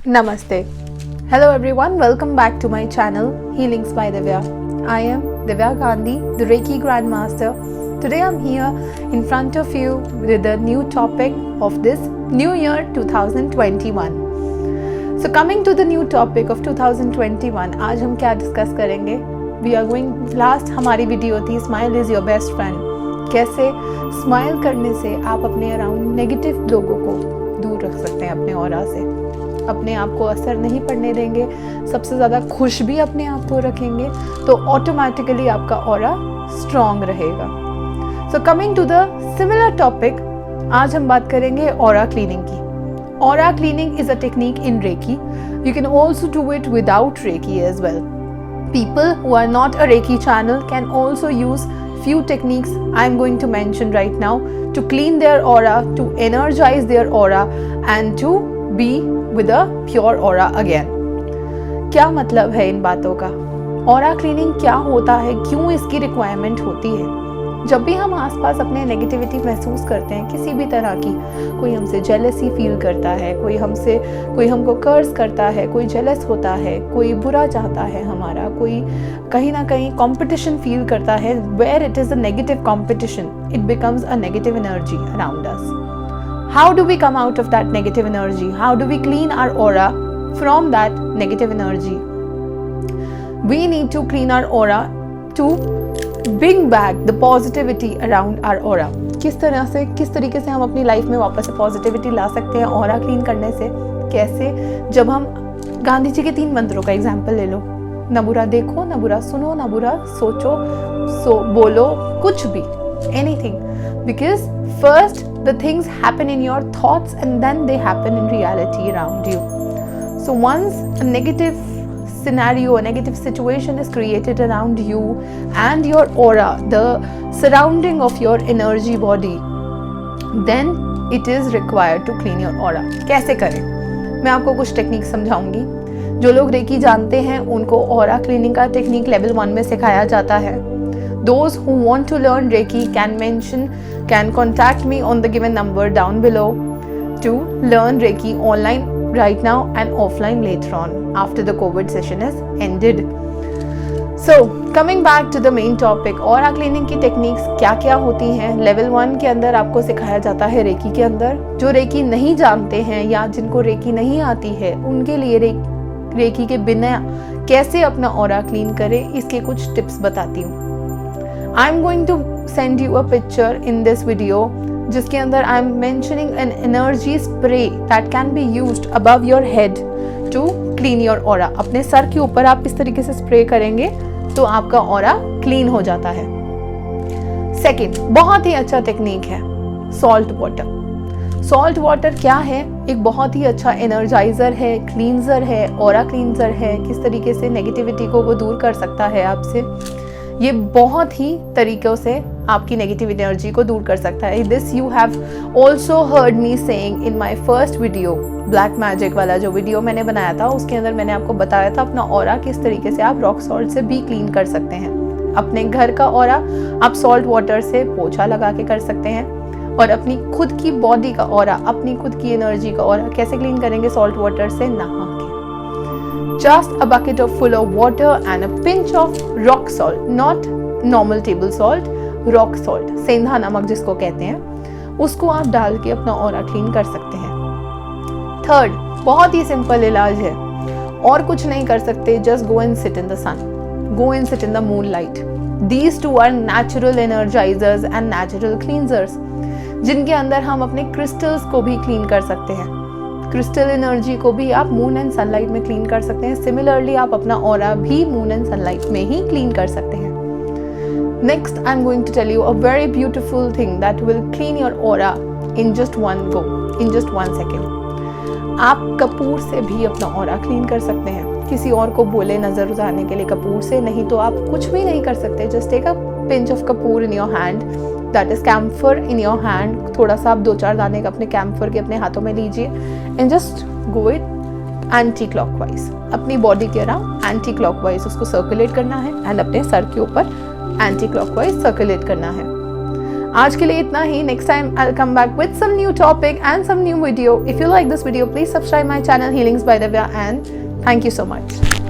Namaste. Hello everyone, welcome back to my channel Healings by Divya. I am Divya Gandhi, the Reiki Grandmaster. Today I'm here in front of you with a new topic of this new year 2021. So coming to the new topic of 2021, आज हम क्या discuss करेंगे? We are going, last हमारी video थी smile is your best friend. कैसे smile करने से आप अपने अराउंड नेगेटिव लोगों को दूर रख सकते हैं अपने ऑरा से, अपने आप को असर नहीं पड़ने देंगे, सबसे ज़्यादा खुश भी अपने आप को रखेंगे तो ऑटोमेटिकली आपका ऑरा स्ट्रॉन्ग रहेगा. So coming to the similar topic, आज हम बात करेंगे ऑरा क्लीनिंग की. Aura cleaning is a technique in Reiki. You can also do it without Reiki as well. People who are not a Reiki channel can also use few techniques I am going to mention right now to clean their aura, to energize their aura and to be with a pure aura again. क्या मतलब है इन बातों का? Aura cleaning क्या होता है, क्यों इसकी रिक्वायरमेंट होती है? जब भी हम आसपास अपने नेगेटिविटी महसूस करते हैं किसी भी तरह की, कोई हमसे जेलसी फील करता है, कोई हमको कर्स करता है, कोई जेलस होता है, कोई बुरा चाहता है हमारा, कोई कहीं ना कहीं कंपटीशन फील करता है, where it is a negative competition, it becomes a negative energy around us. How do we come out of that negative energy? How do we clean our aura from that negative energy? We need to clean our aura to bring back the positivity around our aura. किस तरीके से हम अपनी life में वापस से positivity ला सकते हैं ऑरा क्लीन करने से? कैसे? जब हम गांधी जी के 3 मंत्रों का एग्जाम्पल ले लो, ना बुरा देखो, ना बुरा सुनो, ना बुरा सोचो, बोलो, कुछ भी, anything. Because first the things happen in your thoughts and then they happen in reality around you. So once a negative scenario, a negative situation is created around you and your aura, the surrounding of your energy body, then it is required to clean your aura. कैसे करें? मैं आपको कुछ technique समझाऊंगी. जो लोग recce जानते हैं उनको ऑरा क्लीनिंग का टेक्निक लेवल 1 में सिखाया जाता है. Those who want to learn Reiki can contact me on the given number down below to learn Reiki online right now and offline later on after the COVID session is ended. So coming back to the main topic, aura cleaning की techniques क्या क्या होती हैं? Level 1 के अंदर आपको सिखाया जाता है रेकी के अंदर. जो रेकी नहीं जानते हैं या जिनको रेकी नहीं आती है उनके लिए रेकी के बिना कैसे अपना ऑरा क्लीन करें इसके कुछ टिप्स बताती हूँ. I'm going to send you a picture in this video जिसके अंदर I'm mentioning an energy spray that can be used above your head to clean your aura. अपने सर के ऊपर आप इस तरीके से स्प्रे करेंगे तो आपका ऑरा क्लीन हो जाता है. सेकेंड, बहुत ही अच्छा टेक्निक है सॉल्ट वाटर. सॉल्ट वाटर क्या है? एक बहुत ही अच्छा एनर्जाइजर है, क्लींजर है, ऑरा क्लींजर है. किस तरीके से नेगेटिविटी को वो दूर कर सकता है आपसे. ये बहुत ही तरीक़ों से आपकी नेगेटिव एनर्जी को दूर कर सकता है. This you have also heard me saying in my first video, black magic वाला जो वीडियो मैंने बनाया था उसके अंदर मैंने आपको बताया था अपना ऑरा किस तरीके से आप रॉक सॉल्ट से भी क्लीन कर सकते हैं. अपने घर का ऑरा आप सॉल्ट वाटर से पोछा लगा के कर सकते हैं और अपनी खुद की बॉडी का ऑरा, अपनी खुद की एनर्जी का ऑरा कैसे क्लीन करेंगे? सॉल्ट वाटर से नहा के. Just a bucket of full of water and a pinch of rock salt, not normal table salt, rock salt, सेंधा नमक जिसको कहते हैं, उसको आप डाल के अपना ऑरा क्लीन कर सकते हैं. थर्ड, बहुत ही सिंपल इलाज है और कुछ नहीं कर सकते. just go and sit in the sun, go and sit in the moonlight. These two are natural energizers and natural cleansers जिनके अंदर हम अपने क्रिस्टल्स को भी क्लीन कर सकते हैं. क्रिस्टल एनर्जी को भी आप मून एंड सनलाइट में क्लीन कर सकते हैं. सिमिलरली आप अपना ऑरा भी मून एंड सनलाइट में ही क्लीन कर सकते हैं. Next I am going to tell you a very beautiful thing that will clean your aura in just 1 go, in just 1 second. आप कपूर से भी अपना ऑरा क्लीन कर सकते हैं. किसी और को बोले नज़र उतारने के लिए कपूर से, नहीं तो आप कुछ भी नहीं कर सकते. Just take a pinch of kapoor in your hand, that is camphor in your hand. थोड़ा सा आप 2-4 दाने का अपने कैम्फर के अपने हाथों में लीजिए and just go it anti clockwise. अपनी बॉडी के अराउंड एंटी क्लॉकवाइज उसको सर्कुलेट करना है एंड अपने सर के ऊपर एंटी क्लॉकवाइज सर्कुलेट करना है. आज के लिए इतना ही. Next time I will come back with some new topic and some new video. If you like this video, please subscribe my channel Healings by Divya, and thank you so much.